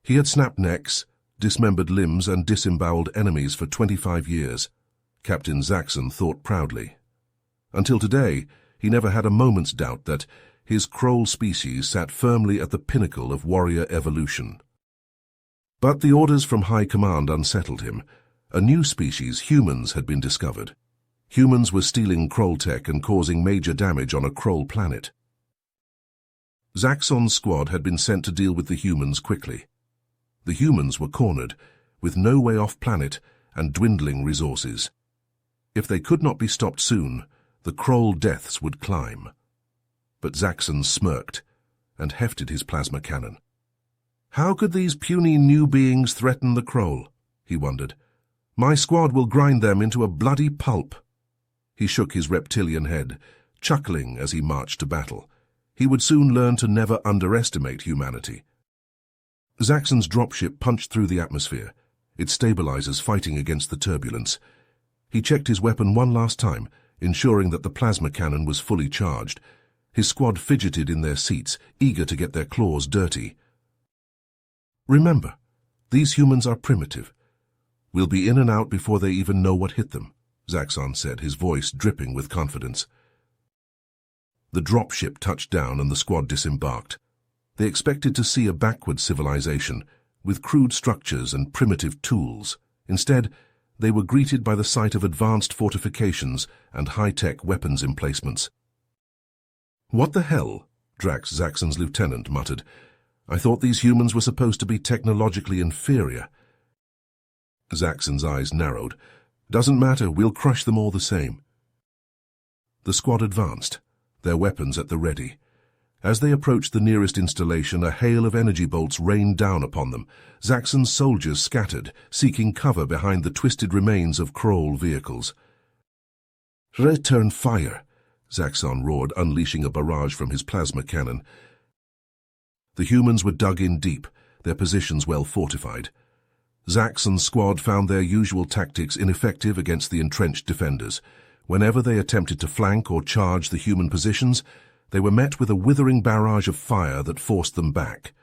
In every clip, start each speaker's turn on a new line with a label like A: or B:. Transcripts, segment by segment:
A: He had snapped necks, dismembered limbs, and disemboweled enemies for 25 years. Captain Zaxxon thought proudly. Until today, he never had a moment's doubt that his Kroll species sat firmly at the pinnacle of warrior evolution. But the orders from High Command unsettled him. A new species, humans, had been discovered. Humans were stealing Kroll tech and causing major damage on a Kroll planet. Zaxxon's squad had been sent to deal with the humans quickly. The humans were cornered, with no way off planet and dwindling resources. If they could not be stopped soon, the Kroll deaths would climb. But Zaxxon smirked and hefted his plasma cannon. How could these puny new beings threaten the Kroll? He wondered. My squad will grind them into a bloody pulp. He shook his reptilian head, chuckling as he marched to battle. He would soon learn to never underestimate humanity. Zaxxon's dropship punched through the atmosphere, its stabilizers fighting against the turbulence. He checked his weapon one last time, ensuring that the plasma cannon was fully charged. His squad fidgeted in their seats, eager to get their claws dirty. Remember, these humans are primitive. We'll be in and out before they even know what hit them, Zaxxon said, his voice dripping with confidence. The dropship touched down and the squad disembarked. They expected to see a backward civilization, with crude structures and primitive tools. Instead, they were greeted by the sight of advanced fortifications and high-tech weapons emplacements. What the hell? Drax, Zaxxon's lieutenant, muttered. I thought these humans were supposed to be technologically inferior. Zaxxon's eyes narrowed. Doesn't matter, we'll crush them all the same. The squad advanced, their weapons at the ready. As they approached the nearest installation, a hail of energy bolts rained down upon them. Zaxxon's soldiers scattered, seeking cover behind the twisted remains of Kroll vehicles. Return fire, Zaxxon roared, unleashing a barrage from his plasma cannon. The humans were dug in deep, their positions well fortified. Zaxxon's squad found their usual tactics ineffective against the entrenched defenders. Whenever they attempted to flank or charge the human positions, they were met with a withering barrage of fire that forced them back.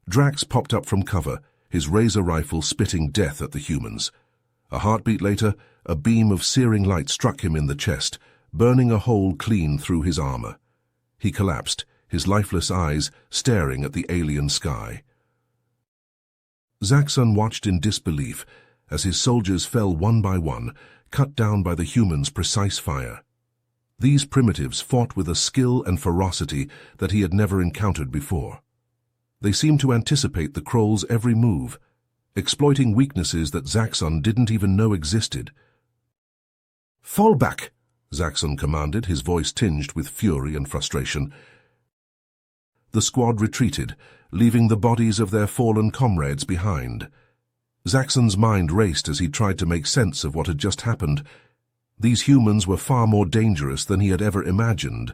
A: Drax popped up from cover, his razor rifle spitting death at the humans. A heartbeat later, a beam of searing light struck him in the chest, burning a hole clean through his armor. He collapsed, his lifeless eyes staring at the alien sky. Zaxxon watched in disbelief as his soldiers fell one by one, cut down by the humans' precise fire. These primitives fought with a skill and ferocity that he had never encountered before. They seemed to anticipate the Kroll's every move, exploiting weaknesses that Zaxxon didn't even know existed. Fall back, Zaxxon commanded, his voice tinged with fury and frustration. The squad retreated, leaving the bodies of their fallen comrades behind. Zaxxon's mind raced as he tried to make sense of what had just happened. These humans were far more dangerous than he had ever imagined.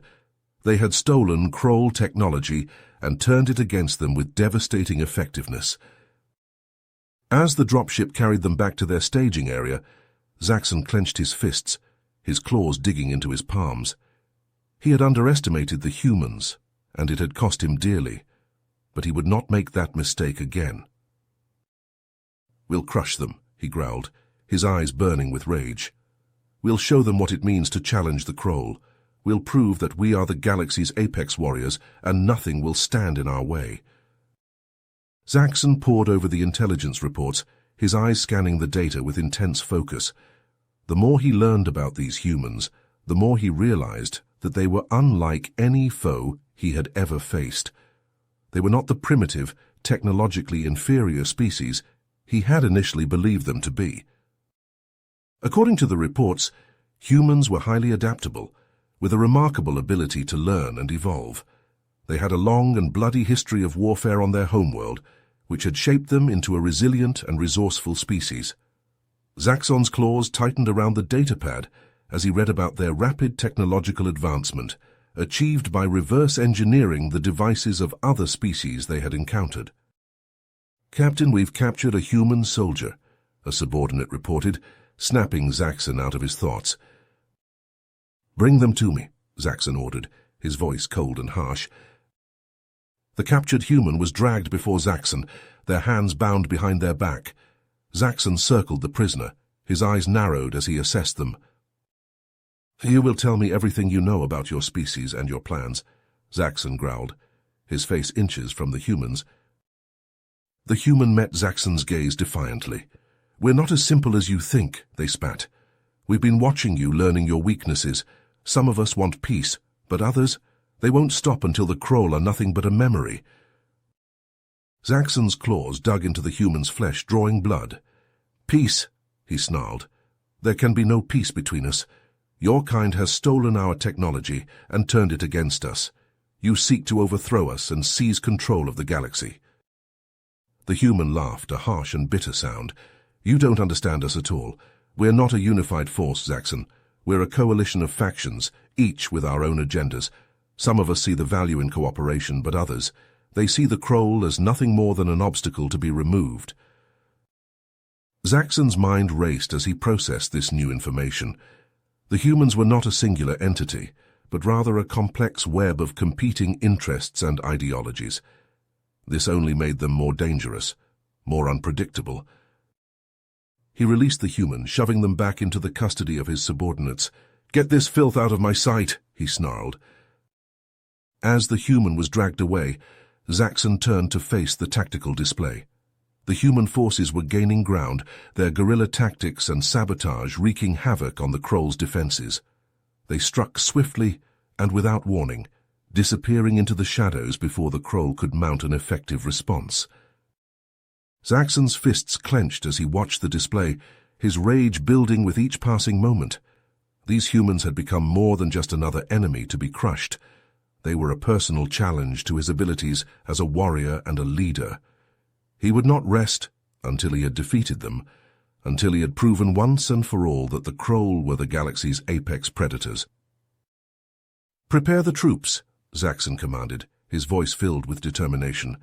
A: They had stolen Kroll technology and turned it against them with devastating effectiveness. As the dropship carried them back to their staging area, Zaxxon clenched his fists, his claws digging into his palms. He had underestimated the humans, and it had cost him dearly, but he would not make that mistake again. We'll crush them, he growled, his eyes burning with rage. We'll show them what it means to challenge the Kroll. We'll prove that we are the galaxy's apex warriors, and nothing will stand in our way. Zaxxon pored over the intelligence reports, his eyes scanning the data with intense focus. The more he learned about these humans, the more he realized that they were unlike any foe he had ever faced. They were not the primitive, technologically inferior species he had initially believed them to be. According to the reports, humans were highly adaptable, with a remarkable ability to learn and evolve. They had a long and bloody history of warfare on their homeworld, which had shaped them into a resilient and resourceful species. Zaxxon's claws tightened around the datapad as he read about their rapid technological advancement, achieved by reverse engineering the devices of other species they had encountered. Captain, we've captured a human soldier, a subordinate reported, snapping Zaxxon out of his thoughts. Bring them to me, Zaxxon ordered, his voice cold and harsh. The captured human was dragged before Zaxxon, their hands bound behind their back. Zaxxon circled the prisoner, his eyes narrowed as he assessed them. "You will tell me everything you know about your species and your plans," Zaxxon growled, his face inches from the human's. The human met Zaxxon's gaze defiantly. "We're not as simple as you think," they spat. "We've been watching you, learning your weaknesses. Some of us want peace, but others, they won't stop until the Kroll are nothing but a memory." Zaxxon's claws dug into the human's flesh, drawing blood. "Peace," he snarled. "There can be no peace between us. Your kind has stolen our technology and turned it against us. You seek to overthrow us and seize control of the galaxy." The human laughed, a harsh and bitter sound. "You don't understand us at all. We're not a unified force, Zaxxon. We're a coalition of factions, each with our own agendas. Some of us see the value in cooperation, but others, they see the Kroll as nothing more than an obstacle to be removed." Zaxxon's mind raced as he processed this new information. The humans were not a singular entity, but rather a complex web of competing interests and ideologies. This only made them more dangerous, more unpredictable. He released the human, shoving them back into the custody of his subordinates. "Get this filth out of my sight," he snarled. As the human was dragged away, Zaxxon turned to face the tactical display. The human forces were gaining ground, their guerrilla tactics and sabotage wreaking havoc on the Kroll's defenses. They struck swiftly and without warning, disappearing into the shadows before the Kroll could mount an effective response. Zaxxon's fists clenched as he watched the display, his rage building with each passing moment. These humans had become more than just another enemy to be crushed. They were a personal challenge to his abilities as a warrior and a leader. He would not rest until he had defeated them, until he had proven once and for all that the Kroll were the galaxy's apex predators. "Prepare the troops," Zaxxon commanded, his voice filled with determination.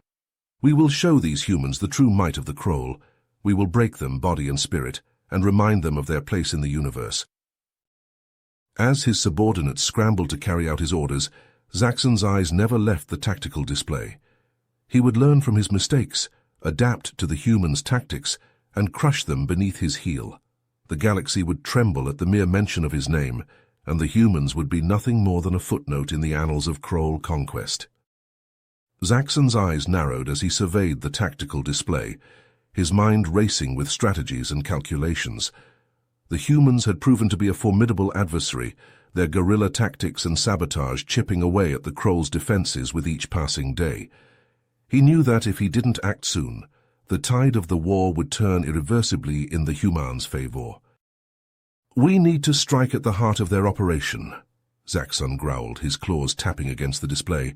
A: "We will show these humans the true might of the Kroll. We will break them, body and spirit, and remind them of their place in the universe." As his subordinates scrambled to carry out his orders, Zaxxon's eyes never left the tactical display. He would learn from his mistakes, adapt to the humans' tactics, and crush them beneath his heel. The galaxy would tremble at the mere mention of his name, and the humans would be nothing more than a footnote in the annals of Kroll conquest. Zaxxon's eyes narrowed as he surveyed the tactical display, his mind racing with strategies and calculations. The humans had proven to be a formidable adversary, their guerrilla tactics and sabotage chipping away at the Kroll's defenses with each passing day. He knew that if he didn't act soon, the tide of the war would turn irreversibly in the humans' favor. "We need to strike at the heart of their operation," Zaxxon growled, his claws tapping against the display.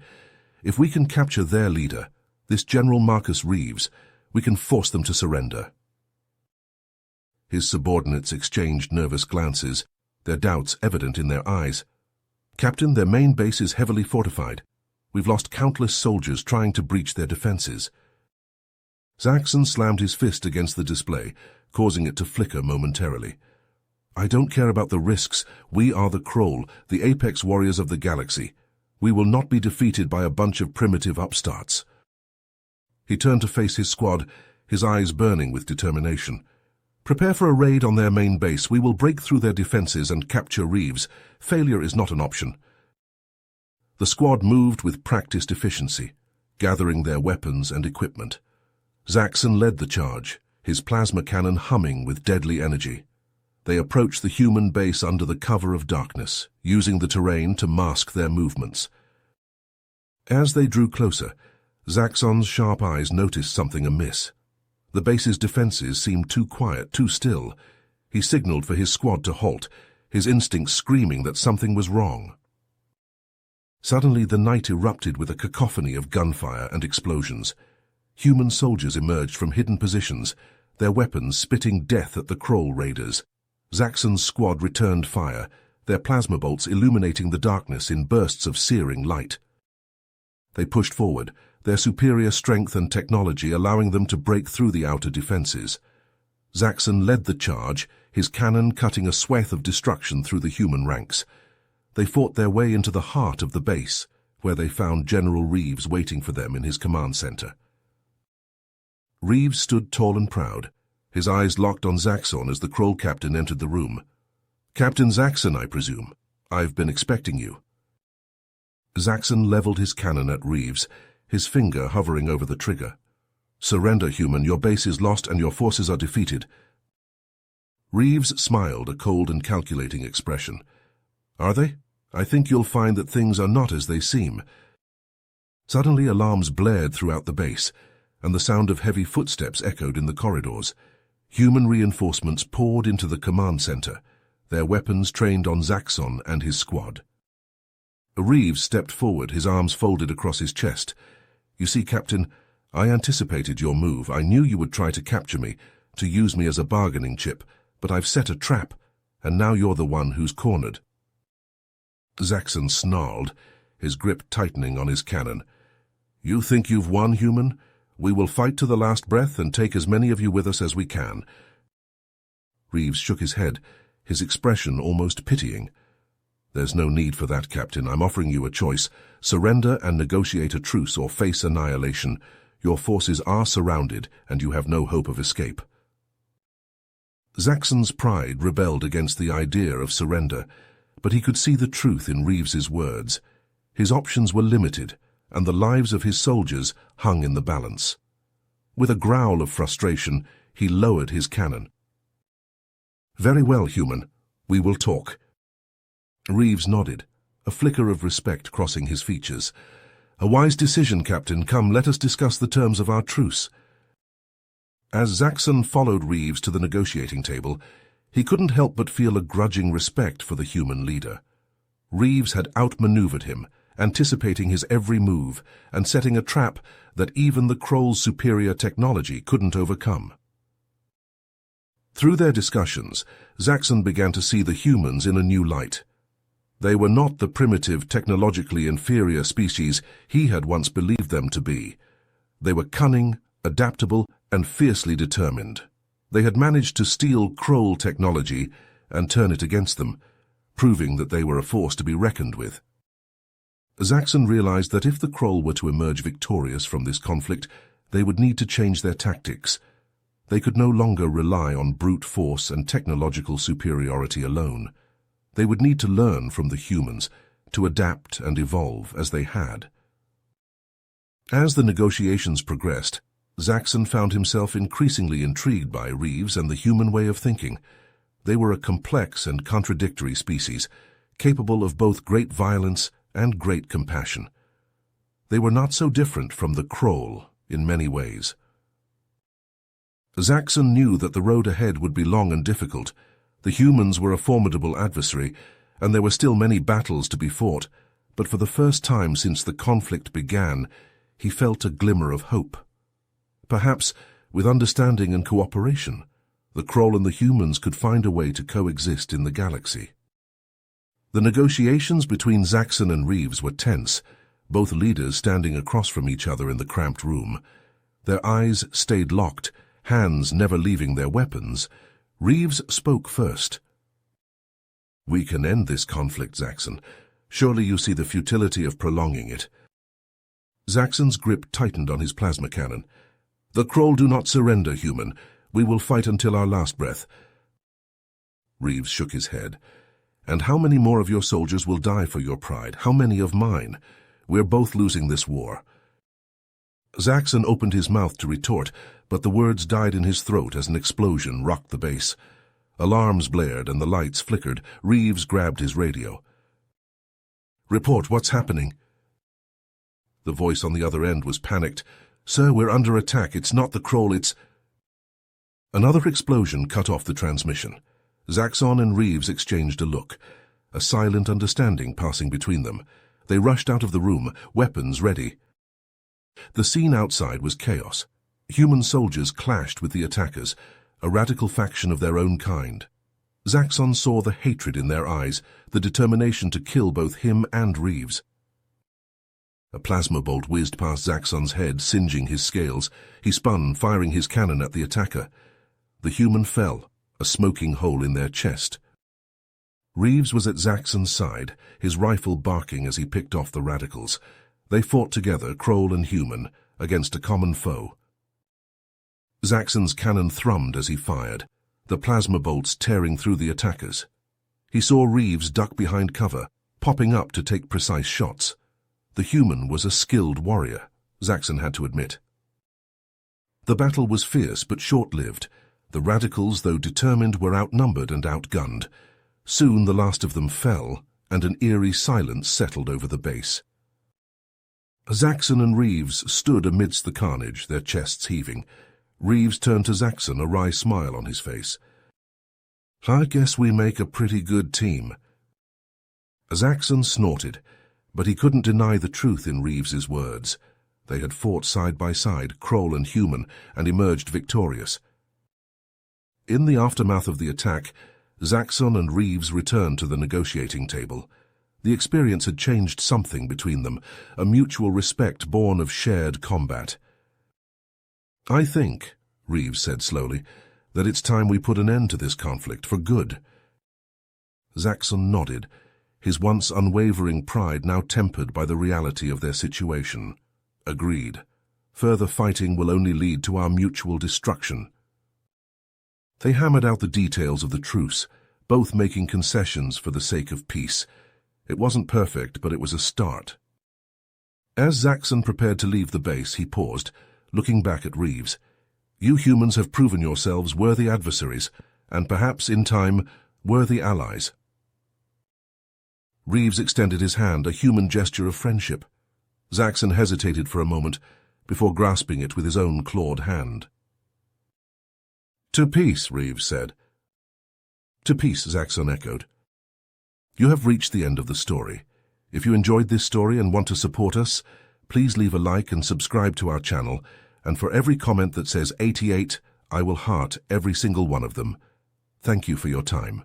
A: "If we can capture their leader, this General Marcus Reeves, we can force them to surrender." His subordinates exchanged nervous glances, their doubts evident in their eyes. "Captain, their main base is heavily fortified. We've lost countless soldiers trying to breach their defenses." Zaxxon slammed his fist against the display, causing it to flicker momentarily. "I don't care about the risks. We are the Kroll, the apex warriors of the galaxy. We will not be defeated by a bunch of primitive upstarts." He turned to face his squad, his eyes burning with determination. "Prepare for a raid on their main base. We will break through their defenses and capture Reeves. Failure is not an option." The squad moved with practiced efficiency, gathering their weapons and equipment. Zaxxon led the charge, his plasma cannon humming with deadly energy. They approached the human base under the cover of darkness, using the terrain to mask their movements. As they drew closer, Zaxxon's sharp eyes noticed something amiss. The base's defenses seemed too quiet, too still. He signaled for his squad to halt, his instincts screaming that something was wrong. Suddenly the night erupted with a cacophony of gunfire and explosions. Human soldiers emerged from hidden positions, their weapons spitting death at the Kroll raiders. Zaxxon's squad returned fire, their plasma bolts illuminating the darkness in bursts of searing light. They pushed forward, their superior strength and technology allowing them to break through the outer defenses. Zaxxon led the charge, his cannon cutting a swath of destruction through the human ranks. They fought their way into the heart of the base, where they found General Reeves waiting for them in his command center. Reeves stood tall and proud, his eyes locked on Zaxxon as the Kroll captain entered the room. "Captain Zaxxon, I presume. I've been expecting you." Zaxxon leveled his cannon at Reeves, his finger hovering over the trigger. "Surrender, human. Your base is lost and your forces are defeated." Reeves smiled, a cold and calculating expression. "Are they? I think you'll find that things are not as they seem." Suddenly alarms blared throughout the base, and the sound of heavy footsteps echoed in the corridors. Human reinforcements poured into the command center, their weapons trained on Zaxxon and his squad. Reeves stepped forward, his arms folded across his chest. "You see, Captain, I anticipated your move. I knew you would try to capture me, to use me as a bargaining chip, but I've set a trap, and now you're the one who's cornered." Zaxxon snarled, his grip tightening on his cannon. "You think you've won, human? We will fight to the last breath and take as many of you with us as we can." Reeves shook his head, his expression almost pitying. "There's no need for that, Captain. I'm offering you a choice. Surrender and negotiate a truce or face annihilation. Your forces are surrounded, and you have no hope of escape." Zaxxon's pride rebelled against the idea of surrender, but he could see the truth in Reeves's words. His options were limited, and the lives of his soldiers hung in the balance. With a growl of frustration, he lowered his cannon. "Very well, human. We will talk." Reeves nodded, a flicker of respect crossing his features. "A wise decision, Captain. Come, let us discuss the terms of our truce." As Zaxxon followed Reeves to the negotiating table, he couldn't help but feel a grudging respect for the human leader. Reeves had outmaneuvered him, anticipating his every move and setting a trap that even the Kroll's superior technology couldn't overcome. Through their discussions, Zaxxon began to see the humans in a new light. They were not the primitive, technologically inferior species he had once believed them to be. They were cunning, adaptable, and fiercely determined. They had managed to steal Kroll technology and turn it against them, proving that they were a force to be reckoned with. Zaxxon realized that if the Kroll were to emerge victorious from this conflict, they would need to change their tactics. They could no longer rely on brute force and technological superiority alone. They would need to learn from the humans, to adapt and evolve as they had. As the negotiations progressed, Zaxxon found himself increasingly intrigued by Reeves and the human way of thinking. They were a complex and contradictory species, capable of both great violence and great compassion. They were not so different from the Kroll in many ways. Zaxxon knew that the road ahead would be long and difficult. The humans were a formidable adversary, and there were still many battles to be fought, but for the first time since the conflict began, he felt a glimmer of hope. Perhaps, with understanding and cooperation, the Kroll and the humans could find a way to coexist in the galaxy. The negotiations between Zaxxon and Reeves were tense, both leaders standing across from each other in the cramped room. Their eyes stayed locked, hands never leaving their weapons. Reeves spoke first. "We can end this conflict, Zaxxon. Surely you see the futility of prolonging it." Zaxxon's grip tightened on his plasma cannon. "The Kroll do not surrender, human. We will fight until our last breath." Reeves shook his head. "And how many more of your soldiers will die for your pride? How many of mine? We're both losing this war." Zaxxon opened his mouth to retort, but the words died in his throat as an explosion rocked the base. Alarms blared and the lights flickered. Reeves grabbed his radio. "Report, what's happening?" The voice on the other end was panicked. "Sir, we're under attack. It's not the Kroll, it's—" Another explosion cut off the transmission. Zaxxon and Reeves exchanged a look, a silent understanding passing between them. They rushed out of the room, weapons ready. The scene outside was chaos. Human soldiers clashed with the attackers, a radical faction of their own kind. Zaxxon saw the hatred in their eyes, the determination to kill both him and Reeves. A plasma bolt whizzed past Zaxxon's head, singeing his scales. He spun, firing his cannon at the attacker. The human fell, a smoking hole in their chest. Reeves was at Zaxxon's side, his rifle barking as he picked off the radicals. They fought together, Kroll and human, against a common foe. Zaxxon's cannon thrummed as he fired, the plasma bolts tearing through the attackers. He saw Reeves duck behind cover, popping up to take precise shots. The human was a skilled warrior, Zaxxon had to admit. The battle was fierce but short-lived. The radicals, though determined, were outnumbered and outgunned. Soon the last of them fell, and an eerie silence settled over the base. Zaxxon and Reeves stood amidst the carnage, their chests heaving. Reeves turned to Zaxxon, a wry smile on his face. "I guess we make a pretty good team." Zaxxon snorted, but he couldn't deny the truth in Reeves's words. They had fought side by side, Kroll and human, and emerged victorious. In the aftermath of the attack, Zaxxon and Reeves returned to the negotiating table. The experience had changed something between them, a mutual respect born of shared combat. "I think," Reeves said slowly, "that it's time we put an end to this conflict for good." Zaxxon nodded, his once unwavering pride now tempered by the reality of their situation. "Agreed. Further fighting will only lead to our mutual destruction." They hammered out the details of the truce, both making concessions for the sake of peace. It wasn't perfect, but it was a start. As Zaxxon prepared to leave the base, he paused, looking back at Reeves. "You humans have proven yourselves worthy adversaries, and perhaps, in time, worthy allies." Reeves extended his hand, a human gesture of friendship. Zaxxon hesitated for a moment, before grasping it with his own clawed hand. "To peace," Reeves said. "To peace," Zaxxon echoed. You have reached the end of the story. If you enjoyed this story and want to support us, please leave a like and subscribe to our channel, and for every comment that says 88, I will heart every single one of them. Thank you for your time.